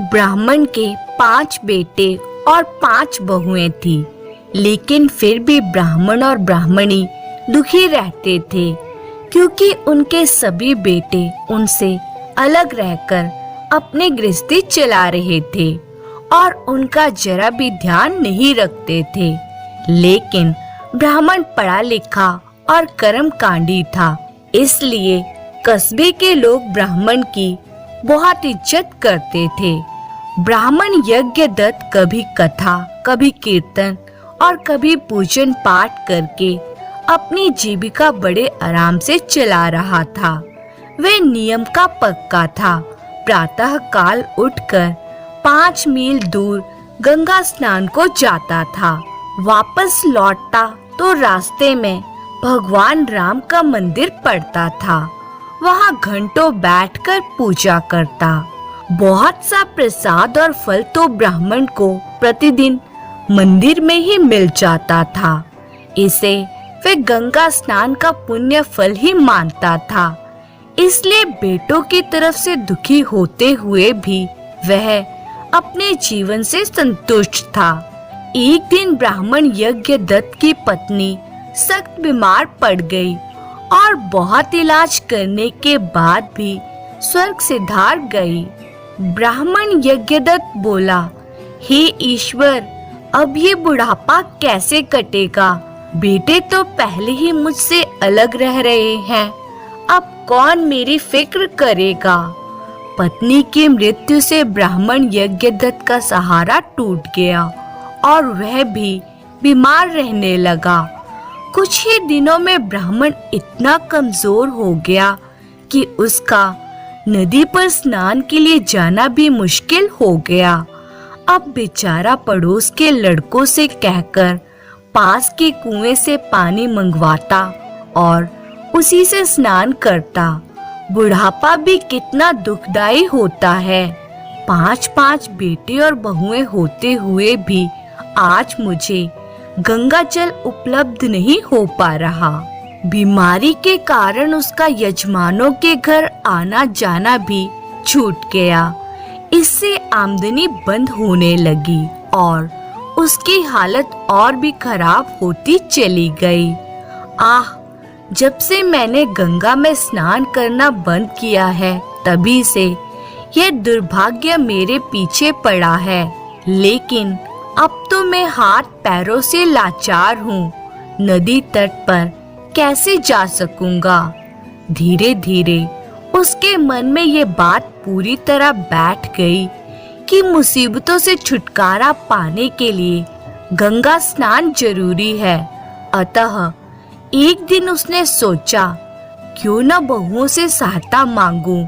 ब्राह्मण के 5 बेटे और 5 बहुएं थी, लेकिन फिर भी ब्राह्मण और ब्राह्मणी दुखी रहते थे, क्योंकि उनके सभी बेटे उनसे अलग रहकर अपने गृहस्थी चला रहे थे और उनका जरा भी ध्यान नहीं रखते थे। लेकिन ब्राह्मण पढ़ा लिखा और कर्मकांडी था, इसलिए कस्बे के लोग ब्राह्मण की बहुत इज्जत करते थे। ब्राह्मण यज्ञदत्त कभी कथा, कभी कीर्तन और कभी पूजन पाठ करके अपनी जीविका बड़े आराम से चला रहा था। वह नियम का पक्का था। प्रातः काल उठकर 5 मील दूर गंगा स्नान को जाता था। वापस लौटता तो रास्ते में भगवान राम का मंदिर पड़ता था। वहाँ घंटों बैठकर पूजा करता। बहुत सा प्रसाद और फल तो ब्राह्मण को प्रतिदिन मंदिर में ही मिल जाता था। इसे वह गंगा स्नान का पुण्य फल ही मानता था। इसलिए बेटों की तरफ से दुखी होते हुए भी वह अपने जीवन से संतुष्ट था। एक दिन ब्राह्मण यज्ञदत्त की पत्नी सख्त बीमार पड़ गई और बहुत इलाज करने के बाद भी स्वर्ग सिधार गई। ब्राह्मण यज्ञदत्त बोला, हे ईश्वर, अब ये बुढ़ापा कैसे कटेगा? बेटे तो पहले ही मुझसे अलग रह रहे हैं, अब कौन मेरी फिक्र करेगा? पत्नी की मृत्यु से ब्राह्मण यज्ञदत्त का सहारा टूट गया और वह भी बीमार रहने लगा। कुछ ही दिनों में ब्राह्मण इतना कमजोर हो गया कि उसका नदी पर स्नान के लिए जाना भी मुश्किल हो गया। अब बेचारा पड़ोस के लड़कों से कहकर पास के कुएं से पानी मंगवाता और उसी से स्नान करता। बुढ़ापा भी कितना दुखदाई होता है। 5-5 बेटे और बहुएं होते हुए भी आज मुझे गंगा जल उपलब्ध नहीं हो पा रहा। बीमारी के कारण उसका यजमानों के घर आना जाना भी छूट गया। इससे आमदनी बंद होने लगी और उसकी हालत और भी खराब होती चली गई। आह, जब से मैंने गंगा में स्नान करना बंद किया है, तभी से यह दुर्भाग्य मेरे पीछे पड़ा है। लेकिन अब तो मैं हाथ पैरों से लाचार हूँ। नदी तट पर कैसे जा सकूंगा? धीरे धीरे उसके मन में ये बात पूरी तरह बैठ गई कि मुसीबतों से छुटकारा पाने के लिए गंगा स्नान जरूरी है। अतः एक दिन उसने सोचा, क्यों न बहुओं से सहायता मांगूं,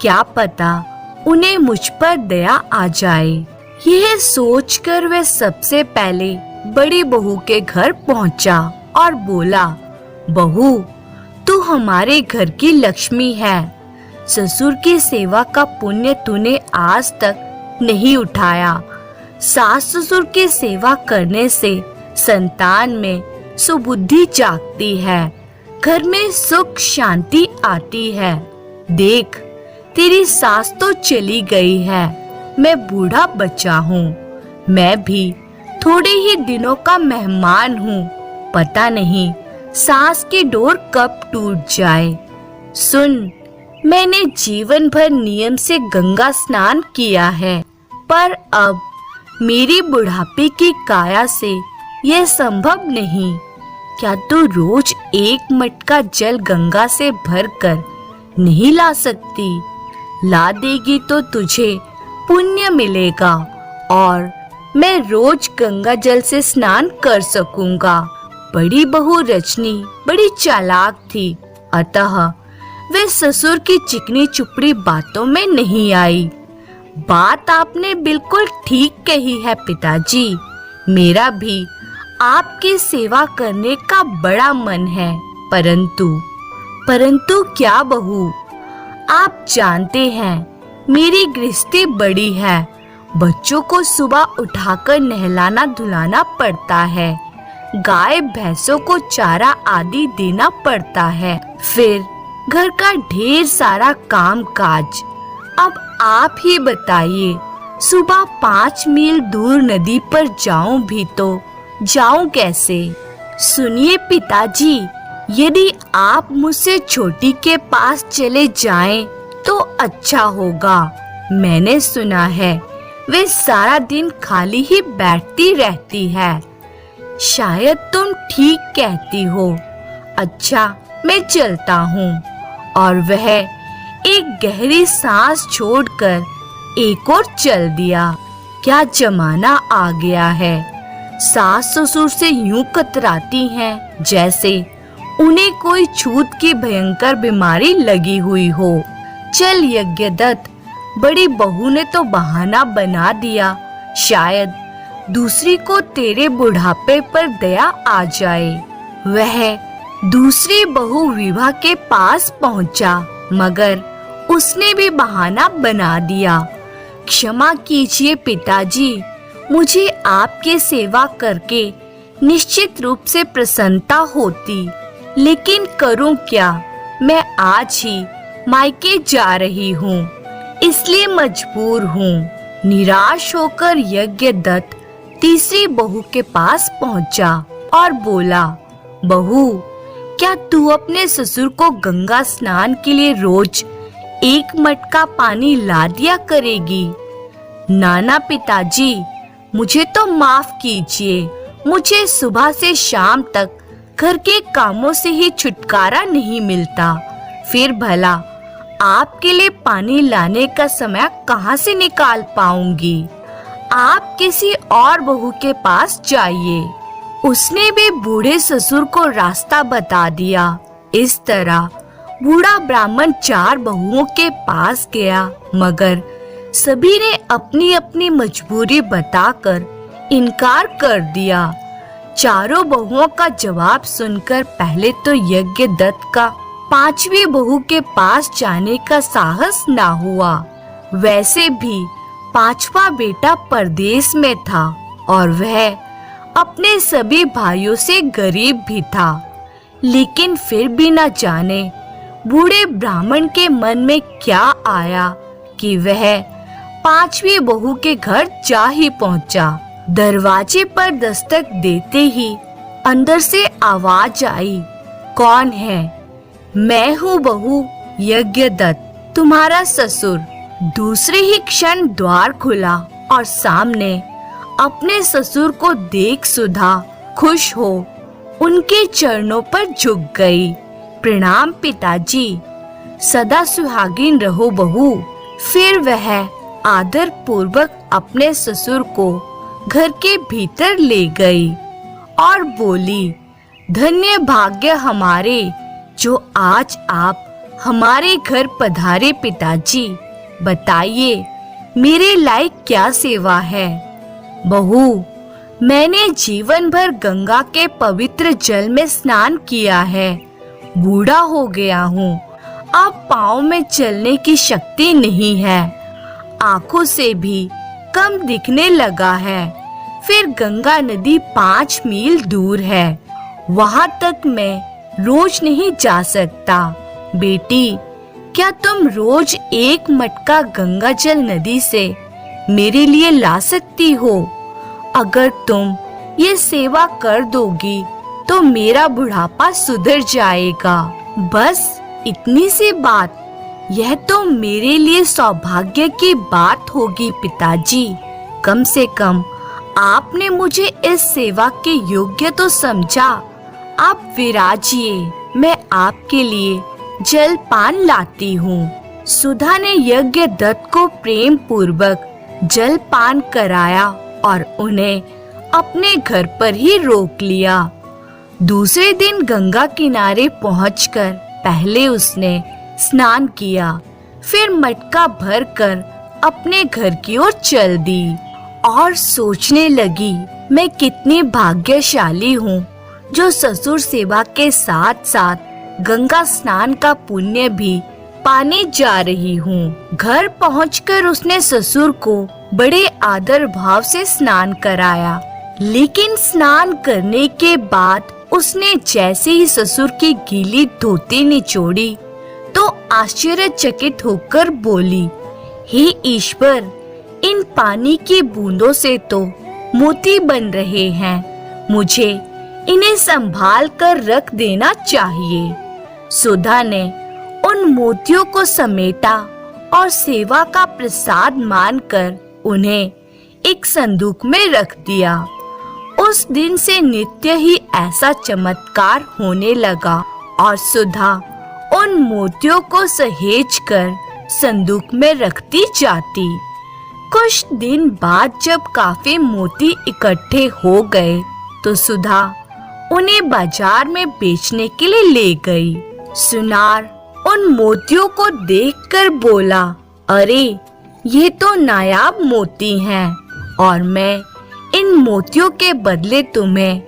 क्या पता उन्हें मुझ पर दया आ जाए। यह सोचकर वह सबसे पहले बड़ी बहू के घर पहुंचा और बोला, बहू, तू हमारे घर की लक्ष्मी है। ससुर की सेवा का पुण्य तूने आज तक नहीं उठाया। सास ससुर की सेवा करने से संतान में सुबुद्धि जागती है, घर में सुख शांति आती है। देख, तेरी सास तो चली गई है, मैं बूढ़ा बचा हूँ। मैं भी थोड़े ही दिनों का मेहमान हूँ। पता नहीं सास की डोर कब टूट जाए। सुन, मैंने जीवन भर नियम से गंगा स्नान किया है, पर अब मेरी बुढ़ापे की काया से यह संभव नहीं। क्या तू रोज एक मटका जल गंगा से भरकर नहीं ला सकती? ला देगी तो तुझे पुण्य मिलेगा और मैं रोज गंगा जल से स्नान कर सकूंगा। बड़ी बहू रजनी बड़ी चालाक थी, अतः वे ससुर की चिकनी चुपड़ी बातों में नहीं आई। बात आपने बिल्कुल ठीक कही है पिताजी, मेरा भी आपकी सेवा करने का बड़ा मन है, परंतु क्या बहू, आप जानते हैं मेरी गृहस्थी बड़ी है। बच्चों को सुबह उठाकर नहलाना धुलाना पड़ता है, गाय भैंसों को चारा आदि देना पड़ता है, फिर घर का ढेर सारा काम काज। अब आप ही बताइए, सुबह 5 मील दूर नदी पर जाऊं भी तो जाऊं कैसे? सुनिए पिताजी, यदि आप मुझसे छोटी के पास चले जाएं तो अच्छा होगा। मैंने सुना है वे सारा दिन खाली ही बैठती रहती है। शायद तुम ठीक कहती हो। अच्छा, मैं चलता हूँ। और वह एक गहरी सांस छोड़कर एक और चल दिया। क्या जमाना आ गया है। सास ससुर से यूं कतराती हैं जैसे उन्हें कोई छूत की भयंकर बीमारी लगी हुई हो। चल यज्ञदत्त, बड़ी बहू ने तो बहाना बना दिया, शायद दूसरी को तेरे बुढ़ापे पर दया आ जाए। वह दूसरी बहू विभा के पास पहुंचा, मगर उसने भी बहाना बना दिया। क्षमा कीजिए पिताजी, मुझे आपकी सेवा करके निश्चित रूप से प्रसन्नता होती, लेकिन करूं क्या, मैं आज ही मायके जा रही हूँ, इसलिए मजबूर हूँ। निराश होकर यज्ञदत्त तीसरी बहू के पास पहुंचा और बोला, बहू, क्या तू अपने ससुर को गंगा स्नान के लिए रोज 1 मटका पानी ला दिया करेगी? नाना पिताजी, मुझे तो माफ कीजिए, मुझे सुबह से शाम तक घर के कामों से ही छुटकारा नहीं मिलता। फिर भला आपके लिए पानी लाने का समय कहाँ से निकाल पाऊंगी? आप किसी और बहू के पास जाइए। उसने भी बूढ़े ससुर को रास्ता बता दिया। इस तरह बूढ़ा ब्राह्मण 4 बहुओं के पास गया, मगर सभी ने अपनी अपनी मजबूरी बताकर इनकार कर दिया। चारों बहुओं का जवाब सुनकर पहले तो यज्ञदत्त का 5वीं बहू के पास जाने का साहस ना हुआ। वैसे भी 5वां बेटा परदेश में था और वह अपने सभी भाइयों से गरीब भी था। लेकिन फिर भी न जाने बूढ़े ब्राह्मण के मन में क्या आया कि वह 5वीं बहू के घर जा ही पहुंचा। दरवाजे पर दस्तक देते ही अंदर से आवाज आई, कौन है? मैं हूँ बहू, यज्ञदत्त, तुम्हारा ससुर। दूसरे ही क्षण द्वार खुला और सामने अपने ससुर को देख सुधा खुश हो उनके चरणों पर झुक गई। प्रणाम पिताजी, सदा सुहागिन रहो बहू। फिर वह आदर पूर्वक अपने ससुर को घर के भीतर ले गई और बोली, धन्य भाग्य हमारे जो आज आप हमारे घर पधारे पिताजी। बताइए मेरे लायक क्या सेवा है? बहू, मैंने जीवन भर गंगा के पवित्र जल में स्नान किया है। बूढ़ा हो गया हूँ, अब पाँव में चलने की शक्ति नहीं है, आँखों से भी कम दिखने लगा है। फिर गंगा नदी 5 मील दूर है, वहाँ तक मैं रोज नहीं जा सकता। बेटी, क्या तुम रोज 1 मटका गंगा जल नदी से मेरे लिए ला सकती हो? अगर तुम ये सेवा कर दोगी तो मेरा बुढ़ापा सुधर जाएगा। बस इतनी सी बात, यह तो मेरे लिए सौभाग्य की बात होगी पिताजी। कम से कम आपने मुझे इस सेवा के योग्य तो समझा। आप विराजिए, मैं आपके लिए जल पान लाती हूँ। सुधा ने यज्ञदत्त को प्रेम पूर्वक जल पान कराया और उन्हें अपने घर पर ही रोक लिया। दूसरे दिन गंगा किनारे पहुंचकर पहले उसने स्नान किया, फिर मटका भरकर अपने घर की ओर चल दी और सोचने लगी, मैं कितनी भाग्यशाली हूँ जो ससुर सेवा के साथ साथ गंगा स्नान का पुण्य भी पाने जा रही हूँ। घर पहुंचकर उसने ससुर को बड़े आदर भाव से स्नान कराया, लेकिन स्नान करने के बाद उसने जैसे ही ससुर की गीली धोती निचोड़ी तो आश्चर्यचकित होकर बोली, हे ईश्वर, इन पानी की बूंदों से तो मोती बन रहे हैं, मुझे इन्हें संभाल कर रख देना चाहिए। सुधा ने उन मोतियों को समेटा और सेवा का प्रसाद मानकर उन्हें एक संदूक में रख दिया। उस दिन से नित्य ही ऐसा चमत्कार होने लगा और सुधा उन मोतियों को सहेज कर संदूक में रखती जाती। कुछ दिन बाद जब काफी मोती इकट्ठे हो गए तो सुधा उन्हें बाजार में बेचने के लिए ले गई। सुनार उन मोतियों को देखकर बोला, अरे ये तो नायाब मोती हैं और मैं इन मोतियों के बदले तुम्हें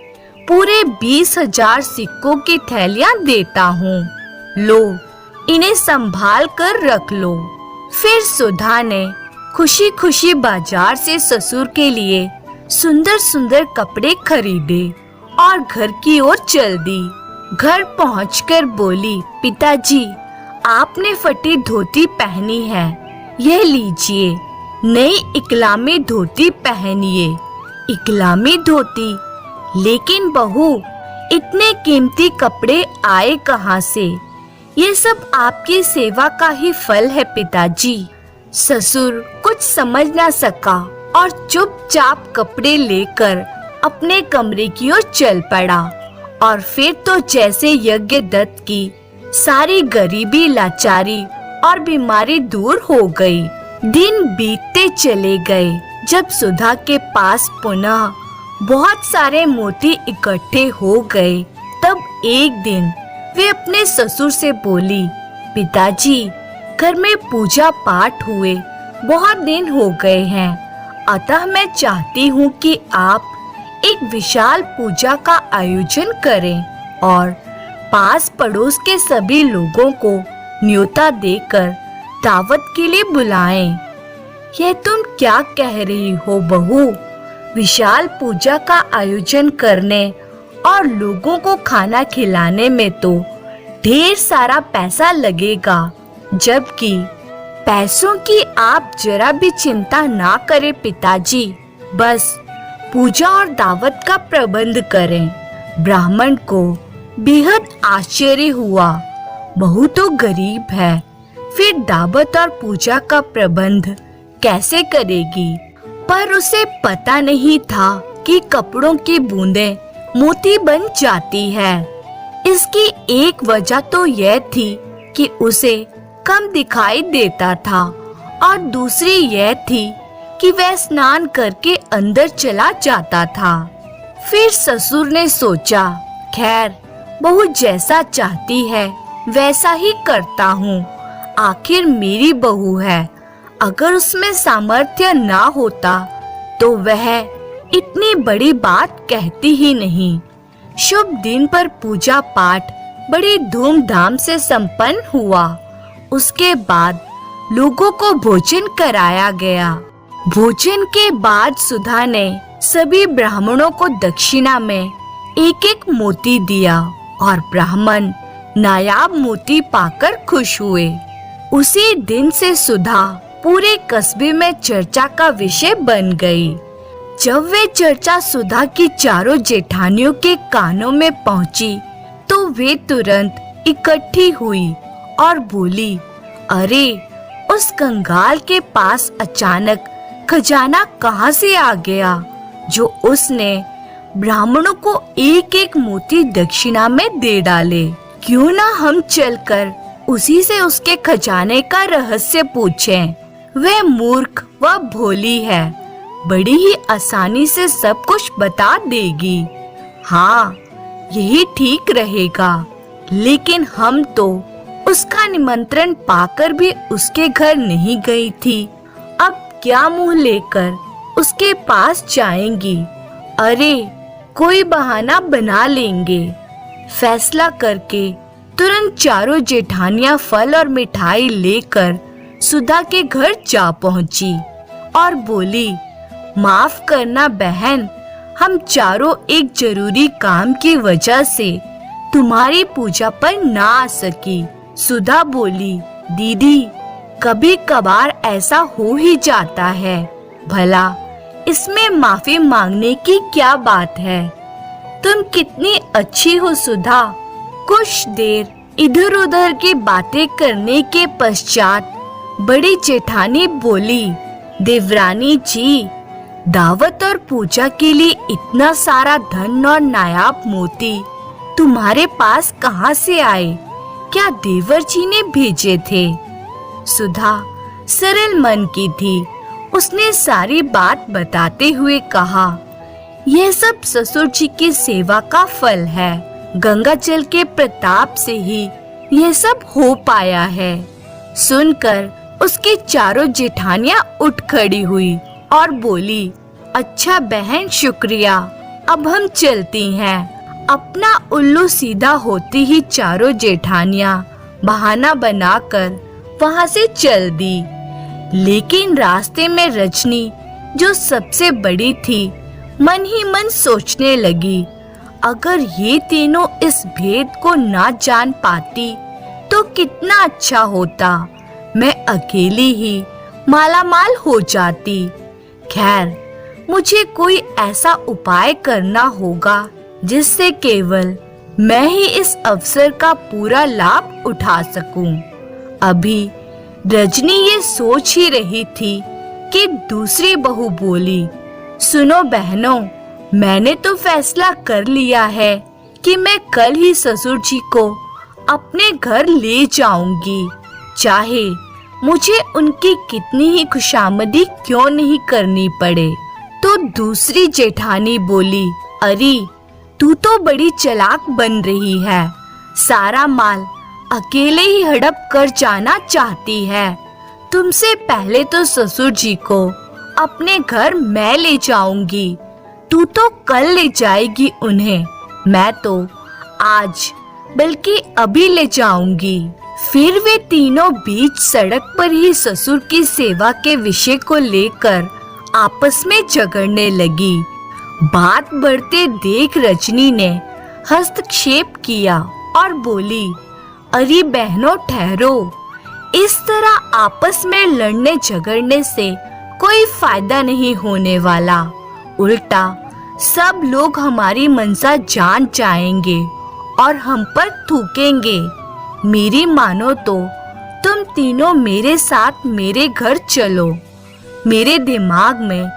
पूरे 20,000 सिक्कों की थैलियां देता हूँ। लो, इन्हें संभाल कर रख लो। फिर सुधा ने खुशी खुशी बाजार से ससुर के लिए सुंदर सुंदर कपड़े खरीदे और घर की ओर चल दी। घर पहुंचकर बोली, पिताजी, आपने फटी धोती पहनी है, यह लीजिए, नई इकलामी धोती पहनिए। इकलामी धोती? लेकिन बहू, इतने कीमती कपड़े आए कहाँ से? ये सब आपकी सेवा का ही फल है पिताजी। ससुर कुछ समझ ना सका और चुपचाप कपड़े लेकर अपने कमरे की ओर चल पड़ा। और फिर तो जैसे यज्ञदत्त की सारी गरीबी, लाचारी और बीमारी दूर हो गई। दिन बीतते चले गए। जब सुधा के पास पुनः बहुत सारे मोती इकट्ठे हो गए, तब एक दिन वे अपने ससुर से बोली, पिताजी, घर में पूजा पाठ हुए बहुत दिन हो गए हैं, अतः मैं चाहती हूँ कि आप एक विशाल पूजा का आयोजन करें और पास पड़ोस के सभी लोगों को न्योता देकर दावत के लिए बुलाएं। यह तुम क्या कह रही हो बहू? विशाल पूजा का आयोजन करने और लोगों को खाना खिलाने में तो ढेर सारा पैसा लगेगा, जबकि पैसों की आप जरा भी चिंता ना करें पिताजी, बस पूजा और दावत का प्रबंध करें। ब्राह्मण को बेहद आश्चर्य हुआ, बहू तो गरीब है, फिर दावत और पूजा का प्रबंध कैसे करेगी? पर उसे पता नहीं था कि कपड़ों की बूंदें मोती बन जाती है। इसकी एक वजह तो यह थी कि उसे कम दिखाई देता था और दूसरी यह थी कि वह स्नान करके अंदर चला जाता था। फिर ससुर ने सोचा, खैर, बहू जैसा चाहती है वैसा ही करता हूँ, आखिर मेरी बहू है, अगर उसमें सामर्थ्य ना होता तो वह इतनी बड़ी बात कहती ही नहीं। शुभ दिन पर पूजा पाठ बड़ी धूमधाम से संपन्न हुआ। उसके बाद लोगों को भोजन कराया गया। भोजन के बाद सुधा ने सभी ब्राह्मणों को दक्षिणा में एक एक मोती दिया और ब्राह्मण नायाब मोती पाकर खुश हुए। उसी दिन से सुधा पूरे कस्बे में चर्चा का विषय बन गई। जब वे चर्चा सुधा की चारों जेठानियों के कानों में पहुंची, तो वे तुरंत इकट्ठी हुई और बोली, अरे, उस कंगाल के पास अचानक खजाना कहाँ से आ गया जो उसने ब्राह्मणों को एक एक मोती दक्षिणा में दे डाले? क्यों ना हम चलकर उसी से उसके खजाने का रहस्य पूछें। वह मूर्ख व भोली है, बड़ी ही आसानी से सब कुछ बता देगी। हाँ, यही ठीक रहेगा। लेकिन हम तो उसका निमंत्रण पाकर भी उसके घर नहीं गई थी, अब क्या मुंह लेकर उसके पास जाएंगी? अरे, कोई बहाना बना लेंगे। फैसला करके तुरंत चारों जेठानियां फल और मिठाई लेकर सुधा के घर जा पहुंची और बोली, माफ करना बहन, हम चारों एक जरूरी काम की वजह से तुम्हारी पूजा पर ना आ सकी। सुधा बोली, दीदी, कभी कभार ऐसा हो ही जाता है, भला इसमें माफी मांगने की क्या बात है? तुम कितनी अच्छी हो सुधा। कुछ देर इधर उधर की बातें करने के पश्चात बड़ी जेठानी बोली, देवरानी जी, दावत और पूजा के लिए इतना सारा धन और नायाब मोती तुम्हारे पास कहाँ से आए? क्या देवर जी ने भेजे थे? सुधा सरल मन की थी। उसने सारी बात बताते हुए कहा, यह सब ससुर जी की सेवा का फल है। गंगा जल के प्रताप से ही यह सब हो पाया है। सुनकर उसकी चारों जेठानियां उठ खड़ी हुई और बोली, अच्छा बहन, शुक्रिया, अब हम चलती हैं। अपना उल्लू सीधा होती ही चारों जेठानियां बहाना बनाकर वहां से चल दी। लेकिन रास्ते में रजनी, जो सबसे बड़ी थी, मन ही मन सोचने लगी, अगर ये तीनों इस भेद को ना जान पाती तो कितना अच्छा होता। मैं अकेली ही मालामाल हो जाती। खैर, मुझे कोई ऐसा उपाय करना होगा जिससे केवल मैं ही इस अवसर का पूरा लाभ उठा सकूं। अभी रजनी ये सोच ही रही थी कि दूसरी बहू बोली, सुनो बहनों, मैंने तो फैसला कर लिया है कि मैं कल ही ससुर जी को अपने घर ले जाऊंगी, चाहे मुझे उनकी कितनी ही खुशामदी क्यों नहीं करनी पड़े। तो दूसरी जेठानी बोली, अरे तू तो बड़ी चालाक बन रही है, सारा माल अकेले ही हड़प कर जाना चाहती है। तुमसे पहले तो ससुर जी को अपने घर मैं ले जाऊंगी, तू तो कल ले जाएगी उन्हें, मैं तो आज बल्कि अभी ले जाऊंगी। फिर वे तीनों बीच सड़क पर ही ससुर की सेवा के विषय को लेकर आपस में झगड़ने लगी। बात बढ़ते देख रजनी ने हस्तक्षेप किया और बोली, अरे बहनों ठहरो, इस तरह आपस में लड़ने झगड़ने से कोई फायदा नहीं होने वाला। उल्टा सब लोग हमारी मनसा जान जाएंगे और हम पर थूकेंगे। मेरी मानो तो तुम तीनों मेरे साथ मेरे घर चलो। मेरे दिमाग में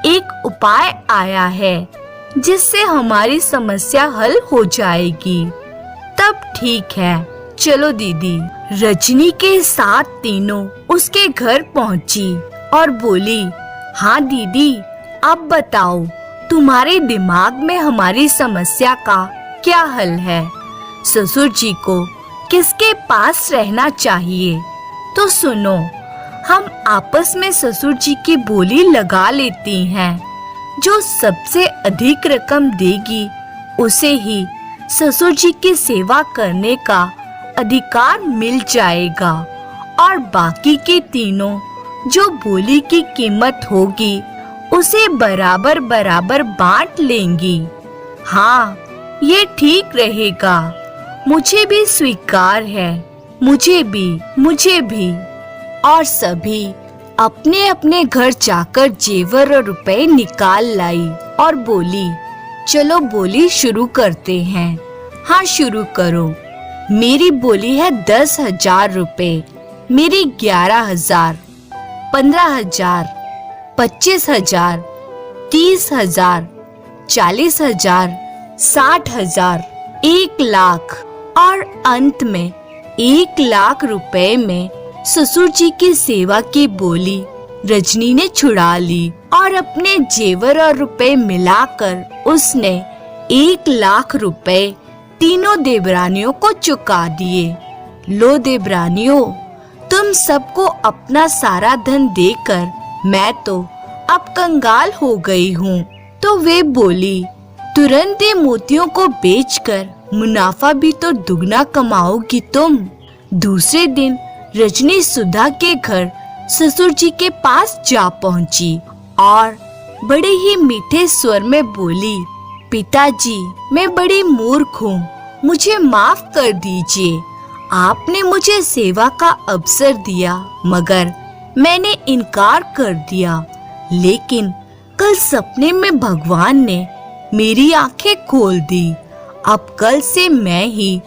एक उपाय आया है जिससे हमारी समस्या हल हो जाएगी। तब ठीक है, चलो दीदी। रजनी के साथ तीनों उसके घर पहुंची और बोली, हाँ दीदी, अब बताओ तुम्हारे दिमाग में हमारी समस्या का क्या हल है? ससुर जी को किसके पास रहना चाहिए? तो सुनो, हम आपस में ससुर जी की बोली लगा लेती हैं। जो सबसे अधिक रकम देगी उसे ही ससुर जी की सेवा करने का अधिकार मिल जाएगा और बाकी के तीनों जो बोली की कीमत होगी उसे बराबर बराबर बांट लेंगी। हाँ, ये ठीक रहेगा, मुझे भी स्वीकार है, मुझे भी। और सभी अपने अपने घर जाकर जेवर और रुपए निकाल लाई और बोली, चलो बोली शुरू करते हैं। हाँ, शुरू करो। मेरी बोली है 10,000 रुपए, मेरी 11,000, 15,000, 25,000, 30,000, 40,000, 60,000, 1,00,000 और अंत में 1,00,000 रुपए में ससुर जी की सेवा की बोली रजनी ने छुड़ा ली और अपने जेवर और रुपए मिलाकर उसने 1,00,000 रुपए तीनों देवरानियों को चुका दिए। लो देवरानियों, तुम सबको अपना सारा धन देकर मैं तो अब कंगाल हो गई हूँ। तो वे बोली, तुरंत ही मोतियों को बेचकर मुनाफा भी तो दुगना कमाओगी तुम। दूसरे दिन रजनी सुधा के घर ससुर जी के पास जा पहुंची और बड़े ही मीठे स्वर में बोली, पिताजी, मैं बड़ी मूर्ख हूँ, मुझे माफ कर दीजिए। आपने मुझे सेवा का अवसर दिया मगर मैंने इनकार कर दिया। लेकिन कल सपने में भगवान ने मेरी आंखें खोल दी। अब कल से मैं ही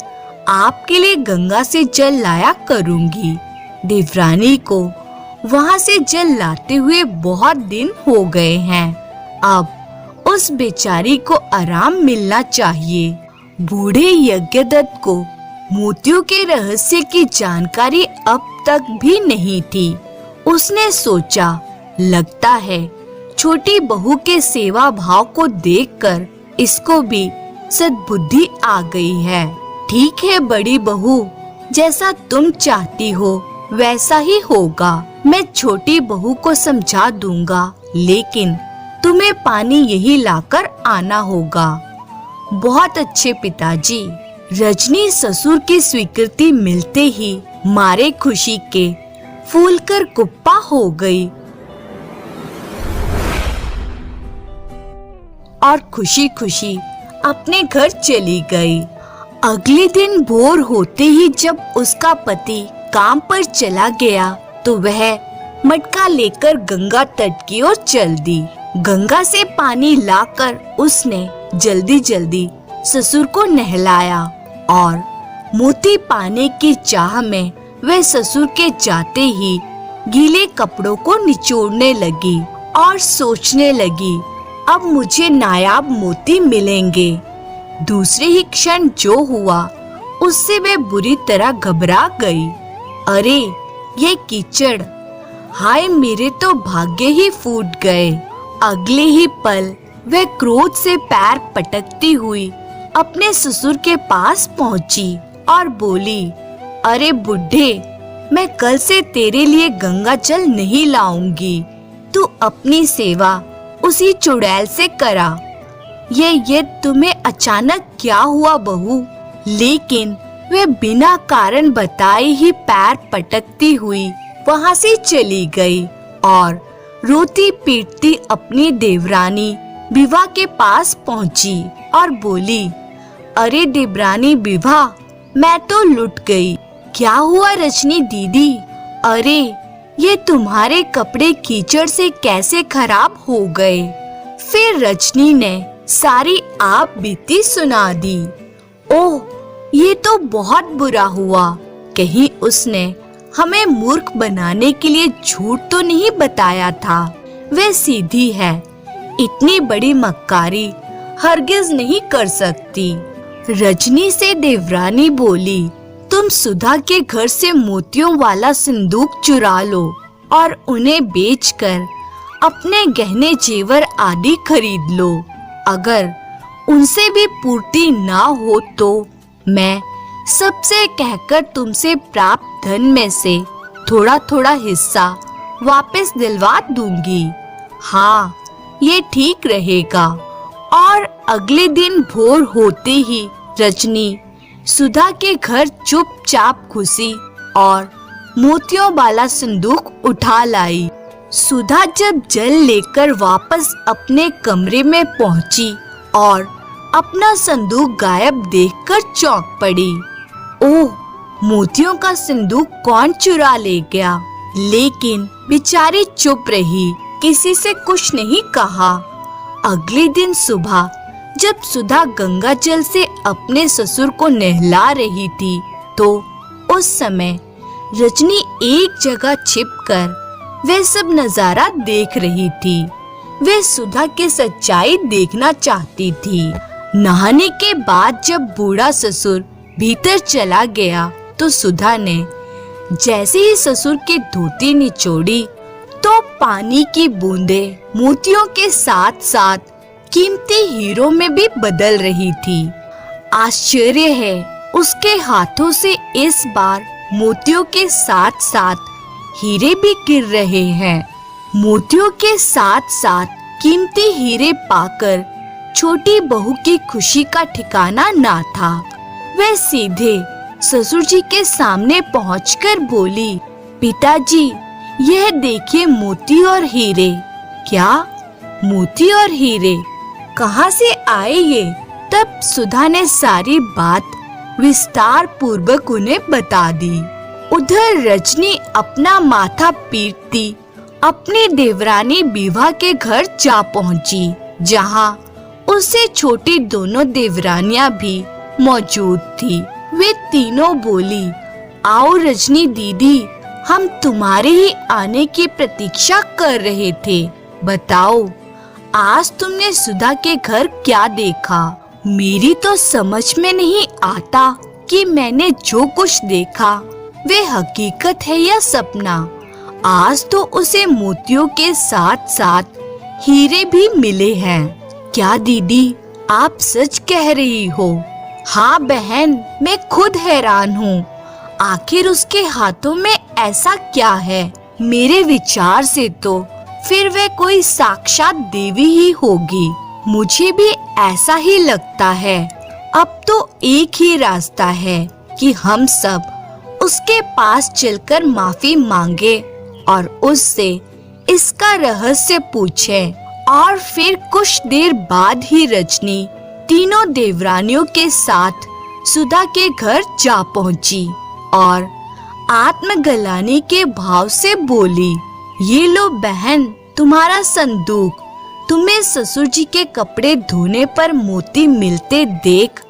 आपके लिए गंगा से जल लाया करूंगी। देवरानी को वहां से जल लाते हुए बहुत दिन हो गए हैं। अब उस बेचारी को आराम मिलना चाहिए। बूढ़े यज्ञदत्त को मोतियों के रहस्य की जानकारी अब तक भी नहीं थी। उसने सोचा, लगता है छोटी बहू के सेवा भाव को देखकर इसको भी सद्बुद्धि आ गई है। ठीक है बड़ी बहू, जैसा तुम चाहती हो वैसा ही होगा। मैं छोटी बहू को समझा दूंगा, लेकिन तुम्हें पानी यही लाकर आना होगा। बहुत अच्छे पिताजी। रजनी ससुर की स्वीकृति मिलते ही मारे खुशी के फूलकर कुप्पा हो गई और खुशी खुशी अपने घर चली गई। अगले दिन भोर होते ही जब उसका पति काम पर चला गया तो वह मटका लेकर गंगा तट की ओर चल दी। गंगा से पानी लाकर उसने जल्दी जल्दी ससुर को नहलाया और मोती पाने की चाह में वह ससुर के जाते ही गीले कपड़ों को निचोड़ने लगी और सोचने लगी, अब मुझे नायाब मोती मिलेंगे। दूसरे ही क्षण जो हुआ उससे वह बुरी तरह घबरा गई। अरे ये कीचड़, हाय मेरे तो भाग्य ही फूट गए। अगले ही पल वह क्रोध से पैर पटकती हुई अपने ससुर के पास पहुंची और बोली, अरे बुढ़े, मैं कल से तेरे लिए गंगा जल नहीं लाऊंगी। तू अपनी सेवा उसी चुड़ैल से करा। ये तुम्हें अचानक क्या हुआ बहू? लेकिन वह बिना कारण बताए ही पैर पटकती हुई वहां से चली गई और रोती पीटती अपनी देवरानी विभा के पास पहुंची और बोली, अरे देवरानी विभा, मैं तो लुट गई। क्या हुआ रजनी दीदी? अरे ये तुम्हारे कपड़े कीचड़ से कैसे खराब हो गए? फिर रजनी ने सारी आप बीती सुना दी। ओह, ये तो बहुत बुरा हुआ। कहीं उसने हमें मूर्ख बनाने के लिए झूठ तो नहीं बताया था। वह सीधी है, इतनी बड़ी मक्कारी हरगिज नहीं कर सकती। रजनी से देवरानी बोली, तुम सुधा के घर से मोतियों वाला संदूक चुरा लो और उन्हें बेचकर अपने गहने जेवर आदि खरीद लो। अगर उनसे भी पूर्ति ना हो तो मैं सबसे कहकर तुमसे प्राप्त धन में से थोड़ा थोड़ा हिस्सा वापस दिलवा दूंगी। हाँ, ये ठीक रहेगा। और अगले दिन भोर होते ही रजनी सुधा के घर चुपचाप घुसी और मोतियों वाला संदूक उठा लाई। सुधा जब जल लेकर वापस अपने कमरे में पहुंची और अपना संदूक गायब देखकर चौंक पड़ी। ओह, मोतियों का संदूक कौन चुरा ले गया? लेकिन बेचारी चुप रही, किसी से कुछ नहीं कहा। अगले दिन सुबह जब सुधा गंगा जल से अपने ससुर को नहला रही थी तो उस समय रजनी एक जगह छिपकर वह सब नजारा देख रही थी। वह सुधा की सच्चाई देखना चाहती थी। नहाने के बाद जब बूढ़ा ससुर भीतर चला गया तो सुधा ने जैसे ही ससुर की धोती निचोड़ी तो पानी की बूंदें मोतियों के साथ साथ कीमती हीरों में भी बदल रही थी। आश्चर्य है, उसके हाथों से इस बार मोतियों के साथ साथ हीरे भी गिर रहे हैं। मोतियों के साथ साथ कीमती हीरे पाकर छोटी बहू की खुशी का ठिकाना ना था। वह सीधे ससुर जी के सामने पहुंचकर बोली, पिताजी, यह देखिए मोती और हीरे। क्या मोती और हीरे? कहाँ से आए ये? तब सुधा ने सारी बात विस्तार पूर्वक उन्हें बता दी। उधर रजनी अपना माथा पीटती अपनी देवरानी विभा के घर जा पहुंची, जहां उससे छोटी दोनों देवरानियां भी मौजूद थी। वे तीनों बोली, आओ रजनी दीदी, हम तुम्हारे ही आने की प्रतीक्षा कर रहे थे। बताओ, आज तुमने सुधा के घर क्या देखा? मेरी तो समझ में नहीं आता कि मैंने जो कुछ देखा वे हकीकत है या सपना। आज तो उसे मोतियों के साथ साथ हीरे भी मिले हैं। क्या दीदी, आप सच कह रही हो? हाँ बहन, मैं खुद हैरान हूँ। आखिर उसके हाथों में ऐसा क्या है? मेरे विचार से तो फिर वह कोई साक्षात देवी ही होगी। मुझे भी ऐसा ही लगता है। अब तो एक ही रास्ता है कि हम सब उसके पास चलकर माफी मांगे और उससे इसका रहस्य पूछें। और फिर कुछ देर बाद ही रजनी तीनों देवरानियों के साथ सुधा के घर जा पहुंची और आत्मग्लानि के भाव से बोली, ये लो बहन, तुम्हारा संदूक। तुम्हें ससुर जी के कपड़े धोने पर मोती मिलते देख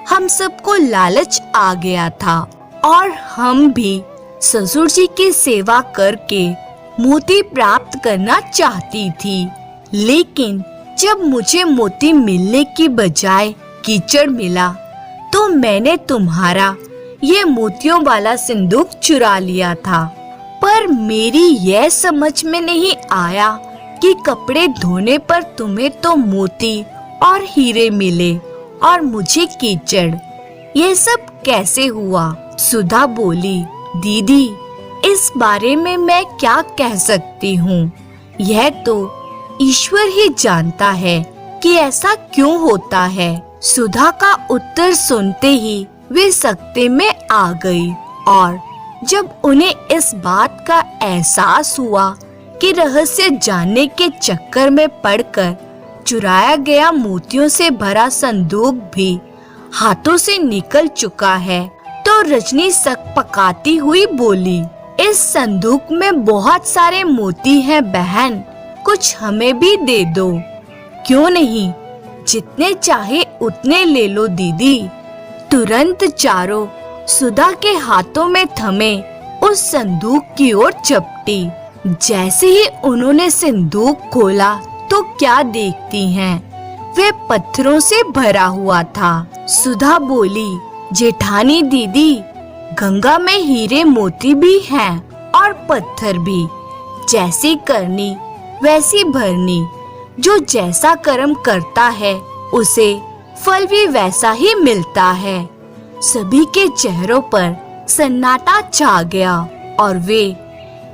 हम सबको लालच आ गया था और हम भी ससुर जी की सेवा करके मोती प्राप्त करना चाहती थी। लेकिन जब मुझे मोती मिलने की बजाय कीचड़ मिला तो मैंने तुम्हारा ये मोतियों वाला संदूक चुरा लिया था। पर मेरी यह समझ में नहीं आया कि कपड़े धोने पर तुम्हें तो मोती और हीरे मिले और मुझे कीचड़। ये सब कैसे हुआ? सुधा बोली, दीदी, इस बारे में मैं क्या कह सकती हूँ? यह तो ईश्वर ही जानता है कि ऐसा क्यों होता है। सुधा का उत्तर सुनते ही वे सकते में आ गई और जब उन्हें इस बात का एहसास हुआ कि रहस्य जानने के चक्कर में पड़कर चुराया गया मोतियों से भरा संदूक भी हाथों से निकल चुका है, तो रजनी सकपकाती हुई बोली, इस संदूक में बहुत सारे मोती हैं बहन, कुछ हमें भी दे दो। क्यों नहीं, जितने चाहे उतने ले लो दीदी। तुरंत चारों सुधा के हाथों में थमे उस संदूक की ओर चपटी। जैसे ही उन्होंने संदूक खोला तो क्या देखती हैं, वे पत्थरों से भरा हुआ था। सुधा बोली, जेठानी दीदी, गंगा में हीरे मोती भी हैं और पत्थर भी। जैसी करनी वैसी भरनी, जो जैसा कर्म करता है उसे फल भी वैसा ही मिलता है। सभी के चेहरों पर सन्नाटा छा गया और वे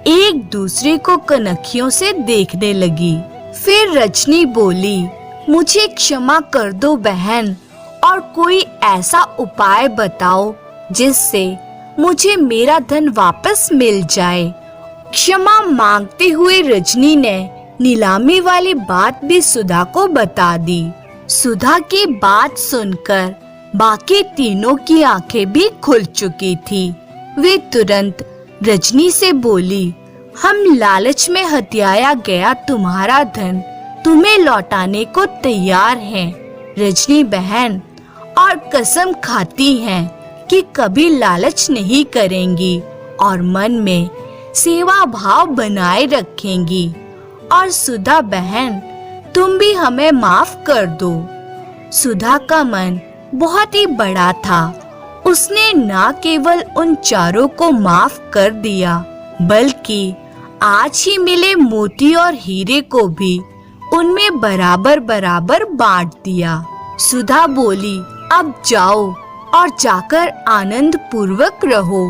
एक दूसरे को कनखियों से देखने लगी। फिर रजनी बोली, मुझे क्षमा कर दो बहन, और कोई ऐसा उपाय बताओ जिससे मुझे मेरा धन वापस मिल जाए। क्षमा मांगते हुए रजनी ने नीलामी वाली बात भी सुधा को बता दी। सुधा की बात सुनकर बाकी तीनों की आंखें भी खुल चुकी थी। वे तुरंत रजनी से बोली, हम लालच में हथियाया गया तुम्हारा धन तुम्हें लौटाने को तैयार हैं रजनी बहन, और कसम खाती हैं कि कभी लालच नहीं करेंगी और मन में सेवा भाव बनाए रखेंगी। और सुधा बहन, तुम भी हमें माफ कर दो। सुधा का मन बहुत ही बड़ा था। उसने न केवल उन चारों को माफ कर दिया, बल्कि आज ही मिले मोती और हीरे को भी उनमें बराबर बराबर बांट दिया। सुधा बोली, अब जाओ और जाकर आनंद पूर्वक रहो,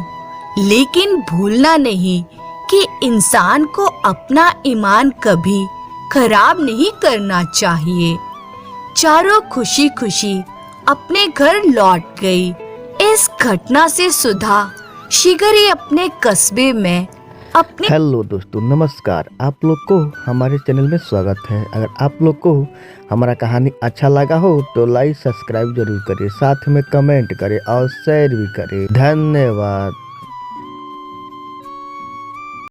लेकिन भूलना नहीं कि इंसान को अपना ईमान कभी खराब नहीं करना चाहिए। चारों खुशी खुशी अपने घर लौट गई। इस घटना से सुधा शीघ्र ही अपने कस्बे में अपने हेलो दोस्तों, नमस्कार। आप लोग को हमारे चैनल में स्वागत है। अगर आप लोग को हमारा कहानी अच्छा लगा हो तो लाइक सब्सक्राइब जरूर करें, साथ में कमेंट करें और शेयर भी करें। धन्यवाद।